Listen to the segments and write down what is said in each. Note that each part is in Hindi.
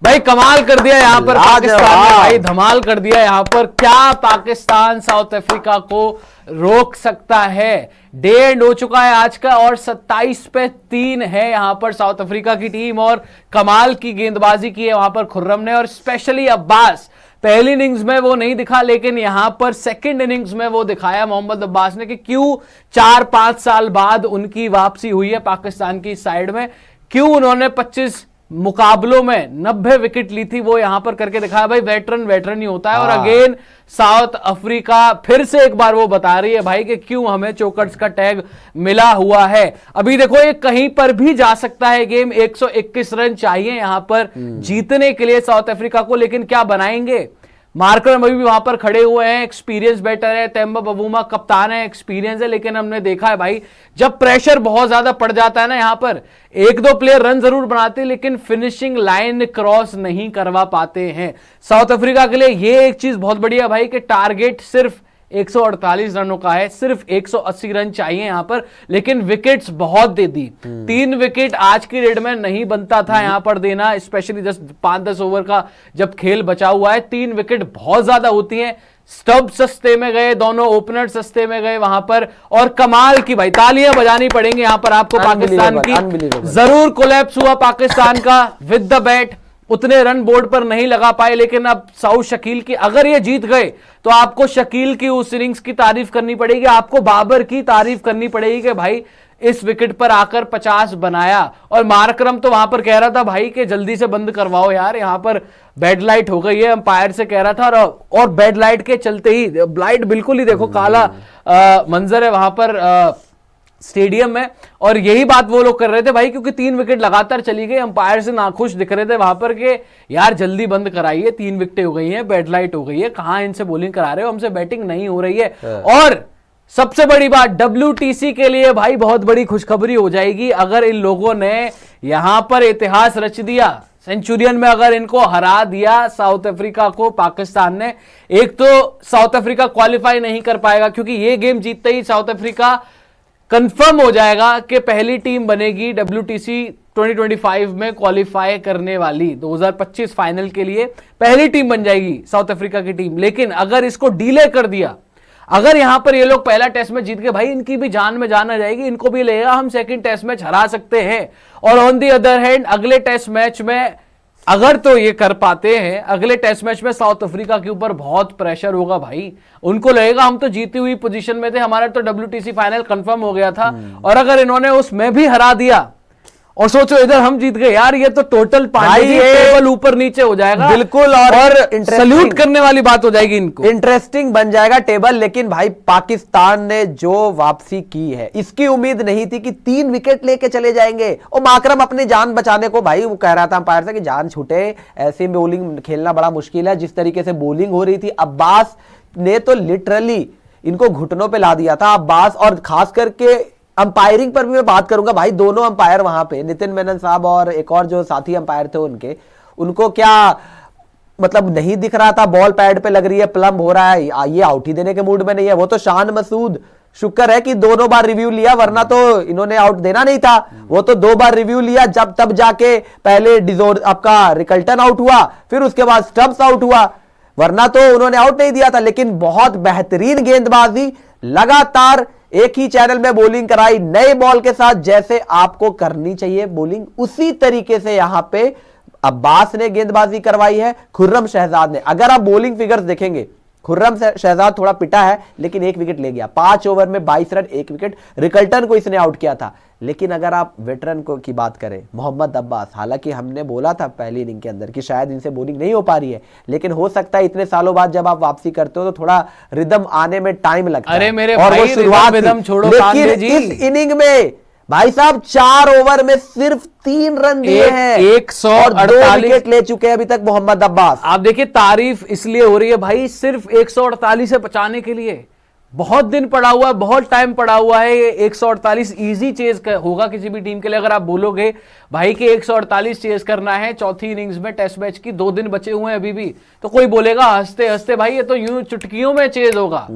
भाई कमाल कर दिया यहाँ पर पाकिस्तान ने, भाई धमाल कर दिया यहाँ पर। क्या पाकिस्तान साउथ अफ्रीका को रोक सकता है? डे एंड हो चुका है आज का और 27-3 है यहाँ पर साउथ अफ्रीका की टीम, और कमाल की गेंदबाजी की है वहां पर खुर्रम ने, और स्पेशली अब्बास। पहली इनिंग्स में वो नहीं दिखा, लेकिन यहां पर सेकंड इनिंग्स में वो दिखाया मोहम्मद अब्बास ने कि क्यों 4-5 साल बाद उनकी वापसी हुई है पाकिस्तान की साइड में, क्यों उन्होंने 25 मुकाबलों में 90 विकेट ली थी, वो यहां पर करके दिखाया। भाई वेटरन ही होता है। और अगेन साउथ अफ्रीका फिर से एक बार वो बता रही है भाई कि क्यों हमें चोकर्स का टैग मिला हुआ है। अभी देखो ये कहीं पर भी जा सकता है गेम। 121 रन चाहिए यहां पर जीतने के लिए साउथ अफ्रीका को, लेकिन क्या बनाएंगे? मार्करम अभी भी वहां पर खड़े हुए हैं, एक्सपीरियंस बेटर है, तेम्बा बवूमा कप्तान है, एक्सपीरियंस है, लेकिन हमने देखा है भाई जब प्रेशर बहुत ज्यादा पड़ जाता है ना, यहां पर 1-2 प्लेयर रन जरूर बनाते हैं लेकिन फिनिशिंग लाइन क्रॉस नहीं करवा पाते हैं। साउथ अफ्रीका के लिए ये एक चीज बहुत बढ़िया भाई कि टारगेट सिर्फ 148 रनों का है, सिर्फ 180 रन चाहिए यहां पर, लेकिन विकेट्स बहुत दे दी। 3 विकेट आज की डेट में नहीं बनता था यहां पर देना, स्पेशली जस्ट 5-10 ओवर का जब खेल बचा हुआ है। 3 विकेट बहुत ज्यादा होती हैं। स्टब सस्ते में गए, दोनों ओपनर सस्ते में गए वहां पर, और कमाल की भाई तालियां बजानी पड़ेंगी यहां पर आपको पाकिस्तान की। जरूर कोलैप्स हुआ पाकिस्तान का विद द बैट, उतने रन बोर्ड पर नहीं लगा पाए, लेकिन अब साउथ शकील की, अगर ये जीत गए तो आपको शकील की उस इनिंग्स की तारीफ करनी पड़ेगी, आपको बाबर की तारीफ करनी पड़ेगी कि भाई इस विकेट पर आकर 50 बनाया। और मार्करम तो वहां पर कह रहा था भाई कि जल्दी से बंद करवाओ यार, यहां पर बेड लाइट हो गई है, अंपायर से कह रहा था। और बेड लाइट के चलते ही लाइट बिल्कुल ही देखो काला मंजर है वहां पर स्टेडियम में, और यही बात वो लोग कर रहे थे भाई, क्योंकि 3 विकेट लगातार चली गई। अंपायर से नाखुश दिख रहे थे वहां पर कि यार जल्दी बंद कराइए, 3 विकेटें हो गई हैं, बेड लाइट हो गई है, कहां इनसे बॉलिंग करा रहे हो, हमसे बैटिंग नहीं हो रही है। और सबसे बड़ी बात WTC के लिए भाई बहुत बड़ी खुशखबरी हो जाएगी अगर इन लोगों ने यहां पर इतिहास रच दिया, सेंचुरियन में अगर इनको हरा दिया साउथ अफ्रीका को पाकिस्तान ने। एक तो साउथ अफ्रीका क्वालिफाई नहीं कर पाएगा, क्योंकि ये गेम जीतते ही साउथ अफ्रीका कंफर्म हो जाएगा कि पहली टीम बनेगी WTC 2025 में क्वालिफाई करने वाली, 2025 फाइनल के लिए पहली टीम बन जाएगी साउथ अफ्रीका की टीम। लेकिन अगर इसको डिले कर दिया, अगर यहां पर ये लोग पहला टेस्ट मैच जीत गए, भाई इनकी भी जान में जान आ जाएगी, इनको भी लगेगा हम सेकंड टेस्ट मैच हरा सकते हैं। और ऑन दी अदर हैंड अगले टेस्ट मैच में अगर तो ये कर पाते हैं, अगले टेस्ट मैच में साउथ अफ्रीका के ऊपर बहुत प्रेशर होगा भाई, उनको लगेगा हम तो जीती हुई पोजीशन में थे, हमारा तो WTC फाइनल कंफर्म हो गया था, और अगर इन्होंने उसमें भी हरा दिया और सोचो इधर हम जीत गए, यार ये तो टोटल टेबल ऊपर नीचे हो जाएगा बिल्कुल, और सल्यूट करने वाली बात हो जाएगी इनको, इंटरेस्टिंग बन जाएगा टेबल। लेकिन भाई पाकिस्तान ने जो वापसी की है, इसकी उम्मीद नहीं थी कि 3 विकेट लेके चले जाएंगे। और माकरम अपनी जान बचाने को भाई वो कह रहा था अंपायर से कि जान छूटे, ऐसे बॉलिंग खेलना बड़ा मुश्किल है। जिस तरीके से बॉलिंग हो रही थी, अब्बास ने तो लिटरली इनको घुटनों पे ला दिया था अब्बास। और खास करके अंपायरिंग पर भी मैं बात करूंगा भाई, दोनों अंपायर वहां पे नितिन मेनन साहब और एक और जो साथी अंपायर थे उनको क्या मतलब नहीं दिख रहा था, बॉल पैड पे लग रही है, प्लम्ब हो रहा है, ये आउट ही देने के मूड में नहीं है। वो तो शान मसूद शुक्र है कि दोनों बार रिव्यू लिया, वरना तो इन्होंने आउट देना नहीं था। वो तो 2 बार रिव्यू लिया, जब तब जाके पहले डिजोर आपका रिकल्टन आउट हुआ, फिर उसके बाद स्टब्स आउट हुआ, वरना तो उन्होंने आउट नहीं दिया था। लेकिन बहुत बेहतरीन गेंदबाजी, लगातार एक ही चैनल में बॉलिंग कराई, नए बॉल के साथ जैसे आपको करनी चाहिए बॉलिंग, उसी तरीके से यहां पे अब्बास ने गेंदबाजी करवाई है, खुर्रम शहजाद ने। अगर आप बॉलिंग फिगर्स देखेंगे, खुर्रम शहजाद थोड़ा पिटा है लेकिन 1 विकेट ले गया, 5 ओवर में 22 रन 1 विकेट। रिकल्टन को इसने आउट किया था। लेकिन अगर आप वेटरन को की बात करें, मोहम्मद अब्बास, हालांकि हमने बोला था पहली इनिंग के अंदर कि शायद इनसे बॉलिंग नहीं हो पा रही है, लेकिन हो सकता है इतने सालों बाद जब आप वापसी करते हो तो थोड़ा रिदम आने में टाइम लगता है। अरे मेरे और भाई, वो शुरुआत रिदम छोड़ो, लेकिन इस इनिंग में भाई साहब 4 ओवर में सिर्फ 3 रन दिए हैं, 148 विकेट ले चुके हैं अभी तक मोहम्मद अब्बास। आप देखिए तारीफ इसलिए हो रही है भाई सिर्फ 148 से बचाने के लिए, बहुत दिन पड़ा हुआ है, बहुत टाइम पड़ा हुआ है। ये 148 इजी चेज होगा किसी भी टीम के लिए। अगर आप बोलोगे भाई कि 148 चेज करना है चौथी इनिंग्स में टेस्ट मैच की, 2 दिन बचे हुए हैं अभी भी, तो कोई बोलेगा हंसते हंसते भाई ये तो यूं चुटकियों में चेज होगा।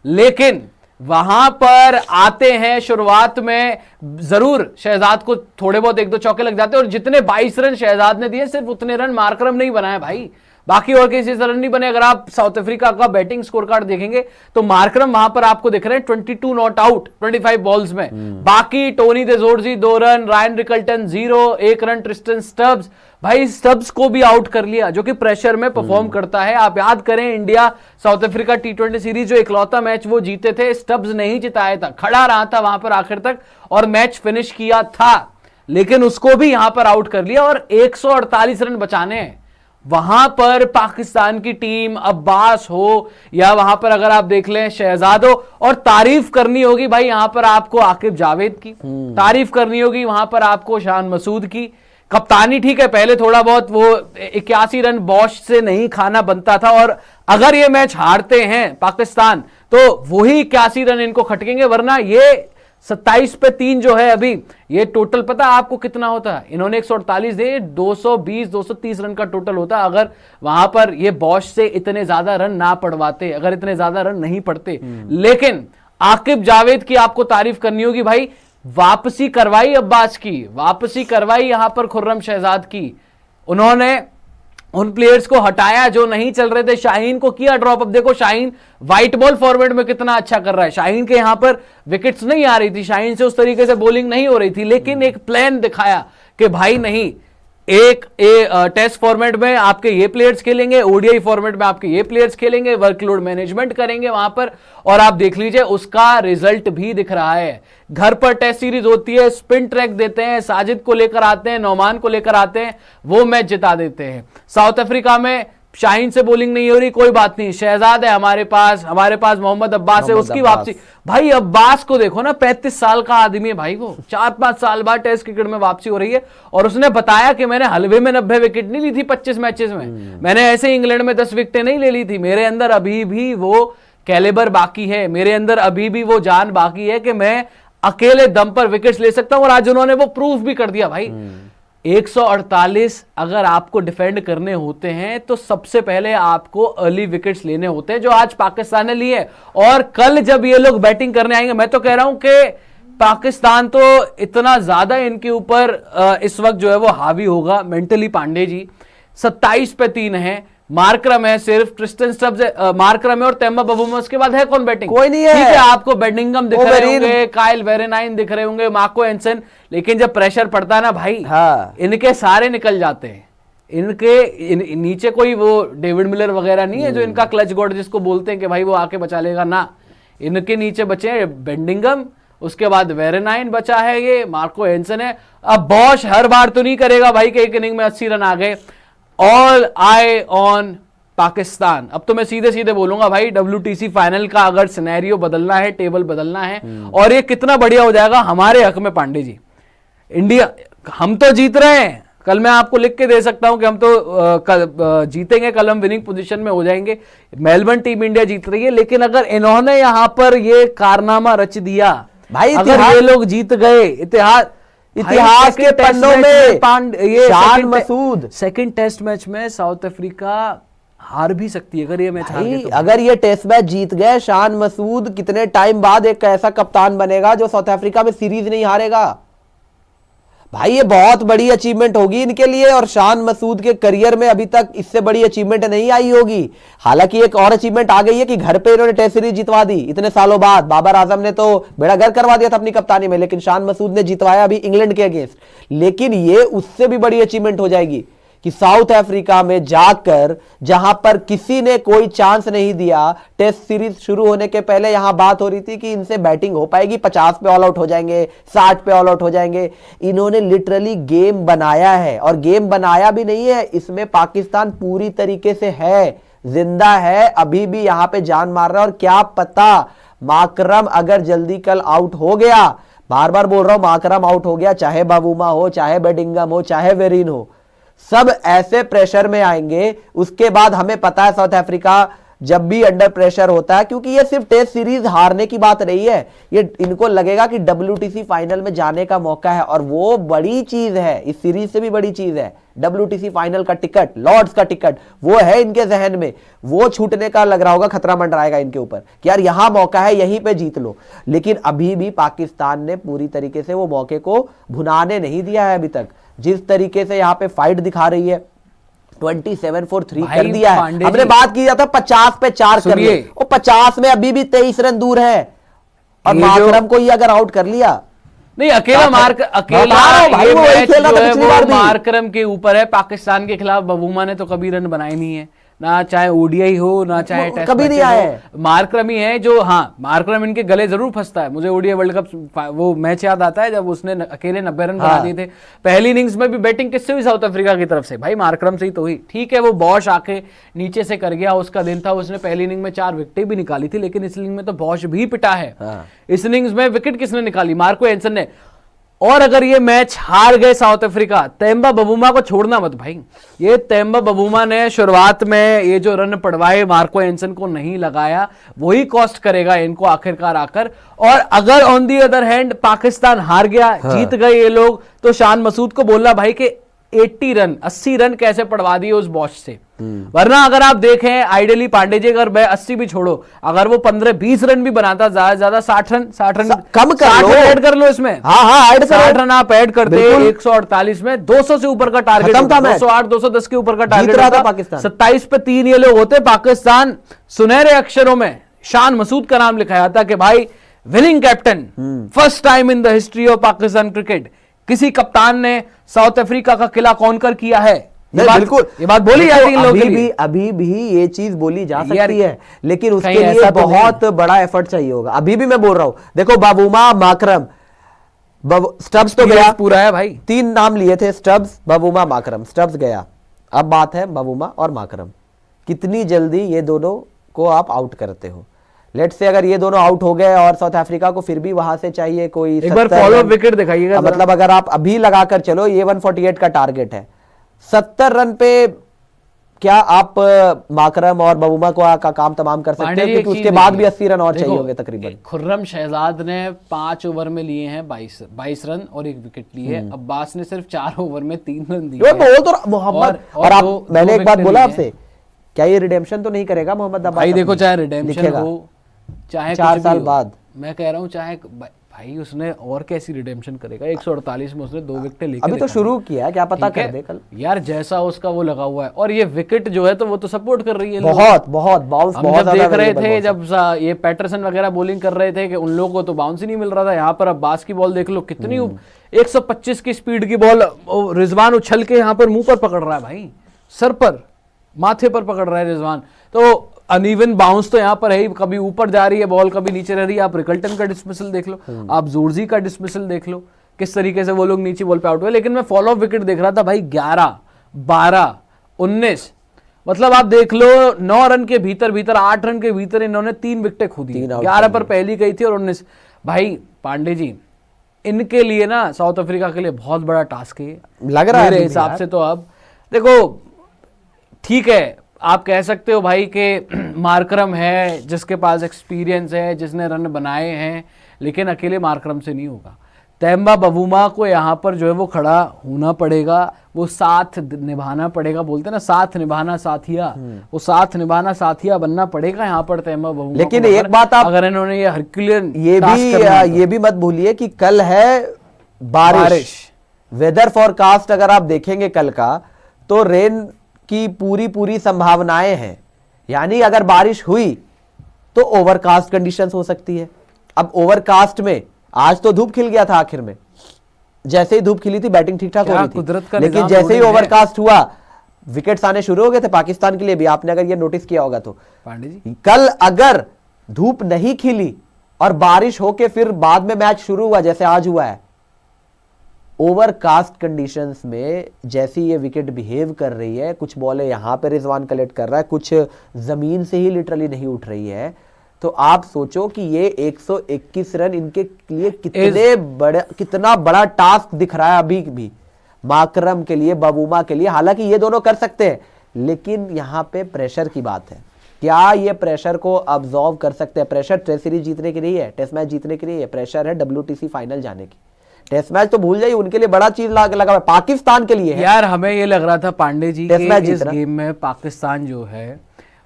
लेकिन वहां पर आते हैं शुरुआत में, जरूर शहजाद को थोड़े बहुत एक दो चौके लग जाते हैं, और जितने 22 रन शहजाद ने दिए सिर्फ उतने रन मार्करम नहीं बनाए भाई, बाकी और किसी से रन नहीं बने। अगर आप साउथ अफ्रीका का बैटिंग स्कोर कार्ड देखेंगे तो मार्करम वहां पर आपको दिख रहे हैं 22 नॉट आउट 25 बॉल्स में। बाकी Tony de Zorzi 2 run, Ryan Rickelton 0, 1 run Tristan Stubbs, भाई स्टब्स को भी आउट कर लिया जो कि प्रेशर में परफॉर्म करता है। आप याद करें India south Africa T20 series जो इकलौता मैच वो जीते थे, स्टब्स नहीं जिताया था, खड़ा रहा था वहां पर आखिर तक और मैच फिनिश किया था, लेकिन उसको भी यहां पर आउट कर लिया और 148 रन बचाने हैं। वहां पर पाकिस्तान की टीम, अब्बास हो या वहां पर अगर आप देख लें शहजाद हो, और तारीफ करनी होगी भाई यहां पर आपको आकिब जावेद की, तारीफ करनी होगी वहां पर आपको शान मसूद की। कप्तानी ठीक है, पहले थोड़ा बहुत वो 81 रन बॉश से नहीं खाना बनता था, और अगर ये मैच हारते हैं पाकिस्तान तो वही 81 रन इनको खटकेंगे, वरना ये 27 पे 3 जो है अभी, ये टोटल पता आपको कितना होता है? इन्होंने 148 दे, 220-230 रन का टोटल होता अगर वहां पर ये बॉश से इतने ज्यादा रन ना पड़वाते, अगर इतने ज्यादा रन नहीं पड़ते। लेकिन आकिब जावेद की आपको तारीफ करनी होगी भाई, वापसी करवाई अब्बास की, वापसी करवाई यहां पर खुर्रम शहजाद की। उन्होंने उन प्लेयर्स को हटाया जो नहीं चल रहे थे, शाहीन को किया ड्रॉप। अब देखो शाहीन व्हाइट बॉल फॉर्मेट में कितना अच्छा कर रहा है, शाहीन के यहां पर विकेट्स नहीं आ रही थी, शाहीन से उस तरीके से बॉलिंग नहीं हो रही थी, लेकिन एक प्लान दिखाया कि भाई नहीं, एक टेस्ट फॉर्मेट में आपके ये प्लेयर्स खेलेंगे, ओडीआई फॉर्मेट में आपके ये प्लेयर्स खेलेंगे, वर्कलोड मैनेजमेंट करेंगे वहां पर, और आप देख लीजिए उसका रिजल्ट भी दिख रहा है। घर पर टेस्ट सीरीज होती है, स्पिन ट्रैक देते हैं, साजिद को लेकर आते हैं, नौमान को लेकर आते हैं, वो मैच जिता देते हैं। साउथ अफ्रीका में शाहीन से बॉलिंग नहीं हो रही, कोई बात नहीं, शहजाद है हमारे पास मोहम्मद अब्बास है, उसकी वापसी। भाई अब्बास को देखो ना, 35 साल का आदमी है भाई, वो 4-5 साल बाद टेस्ट क्रिकेट में वापसी हो रही है, और उसने बताया कि मैंने हलवे में 90 विकेट नहीं ली थी 25 मैचेस में, मैंने ऐसे इंग्लैंड में 10 विकेटें नहीं ले ली थी, मेरे अंदर अभी भी वो कैलिबर बाकी है, मेरे अंदर अभी भी वो जान बाकी है कि मैं अकेले दम पर विकेट्स ले सकता हूं, और आज उन्होंने वो प्रूफ भी कर दिया भाई। 148 अगर आपको डिफेंड करने होते हैं तो सबसे पहले आपको अर्ली विकेट्स लेने होते हैं, जो आज पाकिस्तान ने लिए। और कल जब ये लोग बैटिंग करने आएंगे, मैं तो कह रहा हूं कि पाकिस्तान तो इतना ज्यादा इनके ऊपर इस वक्त जो है वो हावी होगा मेंटली। पांडे जी 27 पे 3 है, मार्करम है, सिर्फ ट्रिस्टन स्टब्स है, मार्करम है और तेम्बा बबूमा, उसके बाद है कौन बैटिंग? कोई नहीं है। ठीक है, आपको बेडिंगम दिख रहे होंगे, काइल वेरेनाइन दिख रहे होंगे, मार्को एंसन, लेकिन जब प्रेशर पड़ता है ना भाई, हाँ। इनके सारे निकल जाते हैं। इनके नीचे कोई वो डेविड मिलर वगैरह नहीं है जो इनका क्लच गॉड जिसको बोलते हैं कि भाई वो आके बचा लेगा, ना, इनके नीचे बचे बेडिंगम, उसके बाद वेरेनाइन बचा है, ये मार्को एंसन है। अब बॉश हर बार तो नहीं करेगा भाई कि एक इनिंग में 80 रन आ गए। All I on Pakistan. अब तो मैं सीधे सीधे बोलूंगा भाई, WTC फाइनल का अगर सिनेरियो बदलना है, टेबल बदलना है, और ये कितना बढ़िया हो जाएगा हमारे हक में पांडे जी। इंडिया, हम तो जीत रहे हैं, कल मैं आपको लिख के दे सकता हूं कि हम तो जीतेंगे, कल हम विनिंग पोजीशन में हो जाएंगे, मेलबर्न टीम इंडिया जीत रही है। लेकिन अगर इन्होंने यहां पर ये कारनामा रच दिया भाई, अगर ये लोग जीत गए, इतिहास के पन्नों में ये Shan Masood second test match में साउथ अफ्रीका हार भी सकती है अगर ये मैच हार गए तो। अगर ये टेस्ट मैच जीत गए, शान मसूद कितने टाइम बाद एक ऐसा कप्तान बनेगा जो साउथ अफ्रीका में सीरीज नहीं हारेगा भाई। ये बहुत बड़ी अचीवमेंट होगी इनके लिए, और शान मसूद के करियर में अभी तक इससे बड़ी अचीवमेंट नहीं आई होगी। हालांकि एक और अचीवमेंट आ गई है कि घर पे इन्होंने टेस्ट सीरीज जितवा दी इतने सालों बाद। बाबर आजम ने तो बेड़ा गर्क करवा दिया था अपनी कप्तानी में, लेकिन शान मसूद ने जितवाया अभी इंग्लैंड के अगेंस्ट। लेकिन ये उससे भी बड़ी अचीवमेंट हो जाएगी कि साउथ अफ्रीका में जाकर, जहां पर किसी ने कोई चांस नहीं दिया, टेस्ट सीरीज शुरू होने के पहले यहां बात हो रही थी कि इनसे बैटिंग हो पाएगी, 50 पे ऑल आउट हो जाएंगे, 60 पे ऑल आउट हो जाएंगे। इन्होंने लिटरली गेम बनाया है, और गेम बनाया भी नहीं है, इसमें पाकिस्तान पूरी तरीके से है, जिंदा है, अभी भी यहां पे जान मार रहा है। और क्या पता माकरम अगर जल्दी कल आउट हो गया, बार बार बोल रहा हूं, माकरम आउट हो गया, चाहे बबूमा हो, चाहे बेडिंगम हो, चाहे वेरीन हो, सब ऐसे प्रेशर में आएंगे। उसके बाद हमें पता है साउथ अफ्रीका जब भी अंडर प्रेशर होता है, क्योंकि ये सिर्फ टेस्ट सीरीज हारने की बात नहीं है, ये इनको लगेगा कि WTC फाइनल में जाने का मौका है, और वो बड़ी चीज है, इस सीरीज से भी बड़ी चीज है। WTC फाइनल का टिकट, लॉर्ड्स का टिकट, वो है इनके जहन में, वो छूटने का लग रहा होगा, खतरा मंडराएगा इनके ऊपर कि यार यहां मौका है, यहीं पे जीत लो। लेकिन अभी भी पाकिस्तान ने पूरी तरीके से वो मौके को भुनाने नहीं दिया है अभी तक। जिस तरीके से यहाँ पे फाइट दिखा रही है, 27-3 कर दिया है। हमने बात की था 50 पे 4 कर लिए, वो 50 में अभी भी 23 रन दूर है, और माकरम को ही अगर आउट कर लिया, नहीं अकेला मार्करम के ऊपर है। पाकिस्तान के खिलाफ बबूमा ने तो कभी रन बनाए नहीं है, ना चाहे ओडीआई हो ना चाहे टेस्ट, कभी नहीं आए। मार्करम ही है जो, हाँ मार्करम इनके गले जरूर फंसता है। मुझे ओडीआई वर्ल्ड कप वो मैच याद आता है जब उसने अकेले 90 रन बना दिए थे। पहली इनिंग्स में भी बैटिंग किससे हुई? साउथ अफ्रीका की तरफ से, भाई मार्करम से ही तो हुई। ठीक है वो बॉश आके नीचे से कर गया, उसका दिन था, उसने पहली इनिंग में 4 विकेटें भी निकाली थी, लेकिन इस इनिंग में तो बॉश भी पिटा है। इस इनिंग्स में विकेट किसने निकाली? मार्को एंसन ने। और अगर ये मैच हार गए साउथ अफ्रीका, तेम्बा बबूमा को छोड़ना मत भाई। ये तेम्बा बबूमा ने शुरुआत में ये जो रन पड़वाए मार्को एंसन को नहीं लगाया, वही कॉस्ट करेगा इनको आखिरकार आकर। और अगर on the other hand Pakistan हार गया, जीत गए ये लोग, तो शान मसूद को बोलना भाई कि 80 रन कैसे पड़वा दिए उस बॉश से। वरना अगर आप देखें आइडियली पांडे जी, अगर 80 भी छोड़ो, अगर वो 15-20 रन भी बनाता, ज्यादा 60 रन कम ऐड कर लो इसमें। हाँ, 60 रन आप ऐड करते 148 में, 200 से ऊपर का टारगेट, 208 210 के ऊपर का टारगेट था पाकिस्तान। 27 पे 3 ये लोग होते, पाकिस्तान सुनहरे अक्षरों में शान मसूद का नाम लिखाया था कि भाई winning captain, first time in the history of Pakistan cricket किसी कप्तान ने साउथ अफ्रीका का किला कौनकर किया है। बिल्कुल ये बात बोली जाती है लोगों के लिए। अभी भी ये चीज बोली जा सकती है, लेकिन उसके लिए बहुत बड़ा एफर्ट चाहिए होगा। अभी भी मैं बोल रहा हूं, देखो बबूमा, माकरम, स्टब्स तो गया पूरा है भाई, 3 नाम लिए थे, स्टब्स, बबूमा, माकरम। स्टब्स गया, अब बात है बबूमा और माकरम, कितनी जल्दी ये दोनों को आप आउट करते हो। लेट से अगर ये दोनों आउट हो गए और साउथ अफ्रीका को फिर भी वहां से चाहिए कोई एक बार फॉलो विकेट दिखाइएगा, मतलब अगर आप अभी लगाकर चलो, ये 148 का टारगेट है, 70 रन पे क्या आप माकरम और बबूमा को का काम तमाम कर सकते हैं? क्योंकि उसके बाद भी 80 रन और चाहिए होंगे तकरीबन। खुर्रम शहजाद ने 5 ओवर में लिए हैं 22 रन और 1 विकेट लिए। अब्बास ने सिर्फ 4 ओवर में 3 रन दिए। तो मोहम्मद, और आप, मैंने एक बात बोला आपसे, क्या ये रिडेम्पशन तो नहीं करेगा मोहम्मद अब्बास? भाई देखो, चाहे रिडेम्पशन हो, चाहे 4 साल बाद, मैं कह रहा हूं, चाहे भाई उसने और कैसी रिडेम्पशन करेगा? 148 में उसने 2 विकेट लेके अभी तो शुरू किया है, क्या पता कर दे कल यार, जैसा उसका वो लगा हुआ है। और ये विकेट जो है तो वो तो सपोर्ट कर रही है, बहुत बाउंस, हम जब देख रहे थे, जब ये पैटरसन वगैरह बॉलिंग कर रहे थे कि उन लोगों को तो बाउंस ही नहीं मिल रहा था। यहाँ पर अब्बास की बॉल देख लो, कितनी 125 की स्पीड की बॉल, रिजवान उछल के यहाँ पर मुंह पर पकड़ रहा है भाई, सर पर, माथे पर पकड़ रहा है रिजवान। तो अनइवन बाउंस तो यहाँ पर है ही, कभी ऊपर जा रही है बॉल, कभी नीचे रह रही है। आप रिकल्टन का डिसमिसल देख लो, आप जोर्जी का डिसमिसल देख लो, किस तरीके से वो लोग नीचे बॉल पे आउट हुए। लेकिन मैं फॉलो ऑफ विकेट देख रहा था भाई, 11, 12, 19, मतलब आप देख लो 9 रन के भीतर 8 रन के भीतर इन्होंने 3 विकेटें खो दी। 11 पर पहली गई थी और 19। भाई पांडे जी, इनके लिए ना साउथ अफ्रीका के लिए बहुत बड़ा टास्क है लग रहा है मेरे हिसाब से। तो अब देखो, ठीक है, आप कह सकते हो भाई कि मार्करम है जिसके पास एक्सपीरियंस है, जिसने रन बनाए हैं, लेकिन अकेले मार्करम से नहीं होगा। तेम्बा बबूमा को यहाँ पर जो है वो खड़ा होना पड़ेगा, वो साथ निभाना पड़ेगा, बोलते हैं ना साथ निभाना साथिया, वो साथ निभाना साथिया बनना पड़ेगा यहाँ पर तेम्बा बबूमा। लेकिन एक बात आप, अगर इन्होंने ये हरक्यूलियन, ये भी मत भूलिए कि कल है बारिश। वेदर फॉरकास्ट अगर आप देखेंगे कल का, तो रेन की पूरी संभावनाएं हैं, यानी अगर बारिश हुई तो ओवरकास्ट कंडीशंस हो सकती है। अब ओवरकास्ट में आज तो धूप खिल गया था, आखिर में जैसे ही धूप खिली थी बैटिंग ठीक ठाक हो रही थी, लेकिन जैसे ही ओवरकास्ट हुआ विकेट्स आने शुरू हो गए थे पाकिस्तान के लिए भी। आपने अगर ये नोटिस किया होगा तो पांडे जी, कल अगर धूप नहीं खिली और बारिश होके फिर बाद में मैच शुरू हुआ जैसे आज हुआ है, ओवरकास्ट कंडीशंस में जैसी ये विकेट बिहेव कर रही है, कुछ बॉलें यहां पे रिजवान कलेक्ट कर रहा है, कुछ जमीन से ही लिटरली नहीं उठ रही है, तो आप सोचो कि ये 121 रन इनके लिए कितना बड़ा टास्क दिख रहा है अभी भी माकरम के लिए, बबूमा के लिए। हालांकि ये दोनों कर सकते हैं, लेकिन यहां पे प्रेशर की बात है। क्या ये प्रेशर को अब्सॉर्व कर सकते हैं? प्रेशर टेस्ट सीरीज जीतने की नहीं है, टेस्ट मैच जीतने की नहीं है, प्रेशर है WTC फाइनल जाने की। टेस्ट मैच तो भूल जाइए, उनके लिए बड़ा चीज लगा है, पाकिस्तान के लिए है। यार हमें ये लग रहा था पांडे जी टेस्ट मैच के इस जीतना। गेम में पाकिस्तान जो है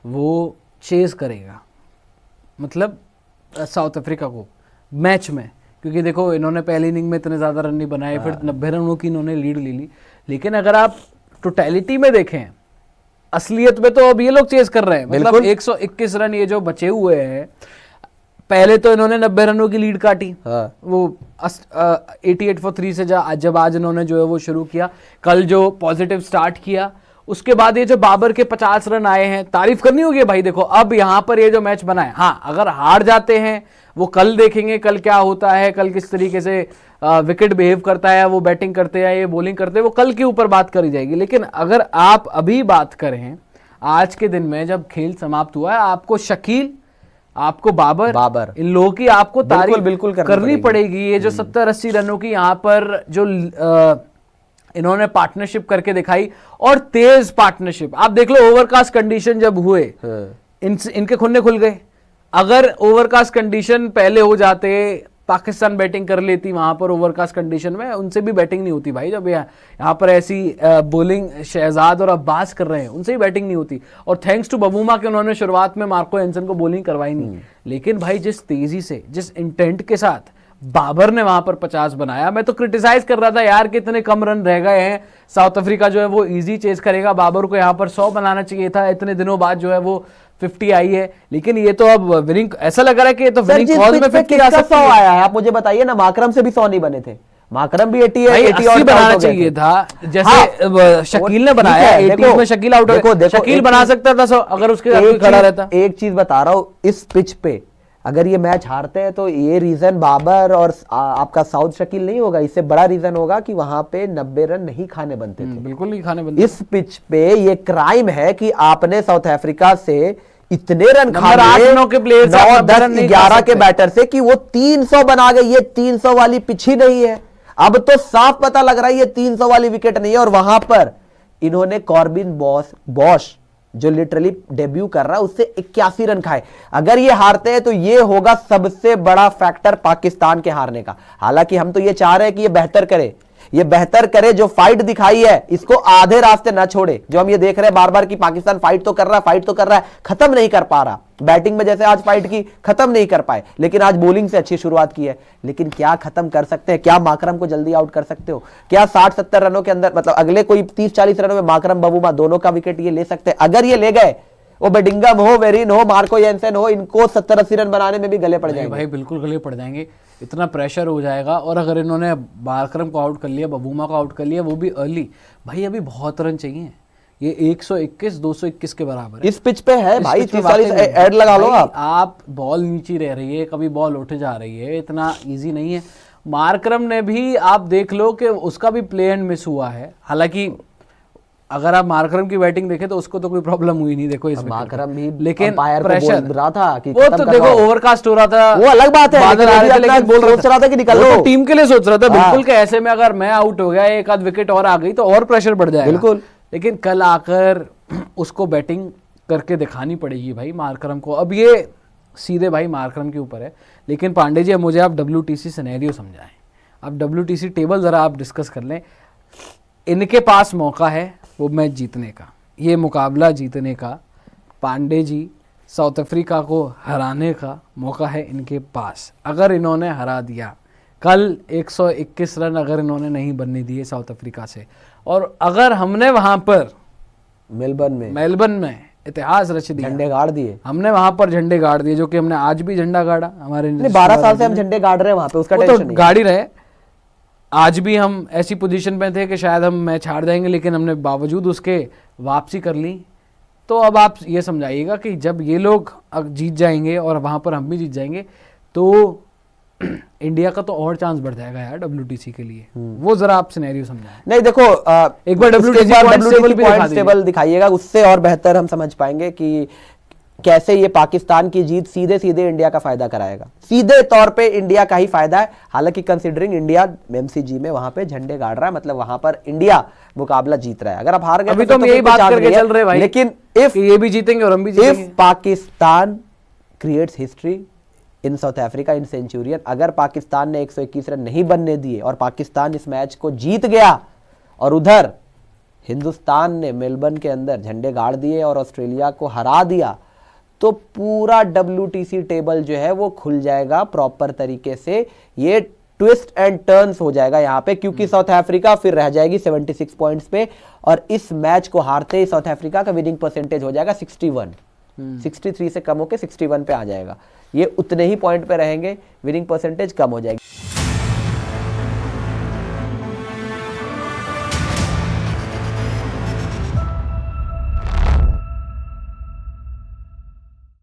वो चेज करेगा, मतलब साउथ अफ्रीका को मैच में, क्योंकि देखो इन्होंने पहली इनिंग में इतने ज्यादा रन नहीं बनाए, फिर 90 रनों की इन्होंने लीड ले ली। लेकिन अगर आप टोटलिटी में देखें, असलियत में तो अब ये लोग चेज कर रहे हैं, मतलब 121 रन ये जो बचे हुए हैं, पहले तो इन्होंने 90 रनों की लीड काटी, हाँ। वो 88 for 3 से जब आज इन्होंने जो है वो शुरू किया, कल जो पॉजिटिव स्टार्ट किया, उसके बाद ये जो बाबर के 50 रन आए हैं, तारीफ करनी होगी भाई। देखो अब यहाँ पर ये जो मैच बना है, हाँ अगर हार जाते हैं वो कल देखेंगे, कल क्या होता है, कल किस तरीके से विकेट बिहेव करता है, वो बैटिंग करते हैं ये बॉलिंग करते हैं, वो कल के ऊपर बात करी जाएगी। लेकिन अगर आप अभी बात करें आज के दिन में जब खेल समाप्त हुआ है, आपको शकील, आपको बाबर इन लोगों की आपको तारीफ बिल्कुल करनी पड़ेगी। ये जो 70-80 रनों की यहाँ पर जो इन्होंने पार्टनरशिप करके दिखाई, और तेज पार्टनरशिप। आप देख लो ओवरकास्ट कंडीशन जब हुए, इनके खुन्ने खुल गए। अगर ओवरकास्ट कंडीशन पहले हो जाते, पाकिस्तान बैटिंग कर लेती वहां पर ओवरकास्ट कंडीशन में, उनसे भी बैटिंग नहीं होती भाई। जब यहाँ पर ऐसी बॉलिंग शहजाद और अब्बास कर रहे हैं, उनसे ही बैटिंग नहीं होती। और थैंक्स टू बबूमा के उन्होंने शुरुआत में मार्को एंसन को बॉलिंग करवाई नहीं। लेकिन भाई जिस तेजी से, जिस इंटेंट के साथ बाबर ने वहां पर 50 बनाया, मैं तो क्रिटिसाइज कर रहा था यार कि इतने कम रन रह गए हैं, साउथ अफ्रीका जो है वो इजी चेज करेगा, बाबर को यहाँ पर 100 बनाना चाहिए था, इतने दिनों बाद जो है वो 50 आई है। लेकिन ये तो अब विनिंग, ऐसा लग रहा है कि ये तो विनिंग कॉल में 50 आ सकती है। 100 आया है, आप मुझे बताइए ना। माकरम से भी 100 नहीं बने थे, माकरम भी 80 80 बनाना चाहिए था, जैसे शकील ने बनाया, 80 में शकील आउट हो गया, शकील बना सकता था 100 अगर उसके साथ खड़ा रहता। एक चीज बता रहा हूं, इस पिच पे अगर ये मैच हारते हैं तो ये रीजन बाबर और आपका साउथ शकील नहीं होगा, इससे बड़ा रीजन होगा कि वहां पे 90 रन नहीं खाने बनते थे। बिल्कुल नहीं खाने बनते। इस पिच पे ये क्राइम है कि आपने साउथ अफ्रीका से इतने रन खाने, 8-9 के प्लेयर 9, 10, 11 के बैटर से, कि वो 300 बना गए। ये 300 वाली पिच ही नहीं है। अब तो साफ पता लग रहा है ये 300 वाली विकेट नहीं है। और वहां पर इन्होंने कॉर्बिन बॉश जो लिटरली डेब्यू कर रहा है, उससे 81 रन खाए। अगर ये हारते हैं तो ये होगा सबसे बड़ा फैक्टर पाकिस्तान के हारने का। हालांकि हम तो ये चाह रहे हैं कि ये बेहतर करे, ये बेहतर करे। जो फाइट दिखाई है इसको आधे रास्ते ना छोड़े। जो हम ये देख रहे हैं बार बार कि पाकिस्तान फाइट तो कर रहा है, खत्म नहीं कर पा रहा। बैटिंग में जैसे आज फाइट की, खत्म नहीं कर पाए, लेकिन आज बॉलिंग से अच्छी शुरुआत की है। लेकिन क्या खत्म कर सकते हैं? क्या माकरम को जल्दी आउट कर सकते हो? क्या 60-70 रनों के अंदर, मतलब अगले कोई 30-40 रनों में माकरम बबूमा दोनों का विकेट ये ले सकते हैं? अगर ये ले गए, वो बेडिंगम हो, वेरिन हो, मार्को येंसन हो, इनको 70-80 रन बनाने में भी गले पड़ जाएंगे। भाई बिल्कुल गले पड़ जाएंगे, इतना प्रेशर हो जाएगा। और अगर इन्होंने मार्करम को आउट कर लिया, बबूमा को आउट कर लिया, वो भी अर्ली, भाई अभी बहुत रन चाहिए। ये 121-221 के बराबर है। इस पिच पे है भाई, 30-40 ऐड लगा लो आप बॉल नीचे रह रही है, कभी बॉल उठ जा रही है, इतना इजी नहीं है। मार्करम ने भी आप देख लो कि उसका भी प्ले एंड मिस हुआ है। हालांकि अगर आप मार्करम की बैटिंग देखें तो उसको तो कोई प्रॉब्लम हुई नहीं, देखो इस मार्करम भी, लेकिन प्रेशर बोल रहा था कि वो तो देखो ओवरकास्ट हो रहा था, वो अलग बात है, लेकिन बोल सोच रहा था कि निकल लो, टीम के लिए सोच रहा था बिल्कुल कि ऐसे में अगर मैं आउट हो गया, एक आध विकेट और आ गई तो और प्रेशर बढ़ जाएगा बिल्कुल। लेकिन कल आकर उसको बैटिंग करके दिखानी पड़ेगी भाई मार्करम को। अब ये सीधे भाई मार्करम के ऊपर है। लेकिन पांडे जी, मुझे आप WTC सिनेरियो समझाएं, आप WTC टेबल जरा आप डिस्कस कर लें। इनके पास मौका है वो मैच जीतने का, ये मुकाबला जीतने का, पांडे जी साउथ अफ्रीका को हराने का मौका है इनके पास। अगर इन्होंने हरा दिया कल, 121 रन अगर इन्होंने नहीं बनने दिए साउथ अफ्रीका से, और अगर हमने वहां पर मेलबर्न में इतिहास रच दिया, झंडे गाड़ दिए, हमने वहां पर झंडे गाड़ दिए, जो कि हमने आज भी झंडा गाड़ा, हमारे 12 साल से हम झंडे गाड़ रहे हैं वहां पे, उसका टेंशन नहीं, गाड़ी रहे। आज भी हम ऐसी पोजीशन पे थे कि शायद हम मैच हार जाएंगे, लेकिन हमने बावजूद उसके वापसी कर ली। तो अब आप ये समझाइएगा कि जब ये लोग जीत जाएंगे और वहां पर हम भी जीत जाएंगे तो इंडिया का तो और चांस बढ़ जाएगा यार WTC के लिए। वो जरा आप सिनेरियो समझाएं। नहीं देखो, एक बार WTC पॉइंट टेबल दिखाइएगा, उससे और बेहतर हम समझ पाएंगे कि कैसे ये पाकिस्तान की जीत सीधे सीधे इंडिया का फायदा कराएगा। सीधे तौर पे इंडिया का ही फायदा है। हालांकि कंसीडरिंग इंडिया एमसीजी में वहां पे झंडे गाड़ रहा है, मतलब वहां पर इंडिया मुकाबला जीत रहा है। अगर आप हार गए अभी तो हम यही बात करके चल रहे भाई, लेकिन इफ ये भी जीतेंगे और हम भी जीतेंगे। If Pakistan creates history in south Africa in Centurion, अगर पाकिस्तान ने 121 रन नहीं बनने दिए और पाकिस्तान इस मैच को जीत गया और उधर हिंदुस्तान ने मेलबर्न के अंदर झंडे गाड़ दिए और ऑस्ट्रेलिया को हरा दिया, तो पूरा WTC टेबल जो है वो खुल जाएगा प्रॉपर तरीके से। ये ट्विस्ट एंड टर्न्स हो जाएगा यहाँ पे, क्योंकि साउथ अफ्रीका फिर रह जाएगी 76 पॉइंट्स पे और इस मैच को हारते ही साउथ अफ्रीका का विनिंग परसेंटेज हो जाएगा 61, 63 से कम होकर 61 पे आ जाएगा। ये उतने ही पॉइंट पे रहेंगे, विनिंग परसेंटेज कम हो जाएगी।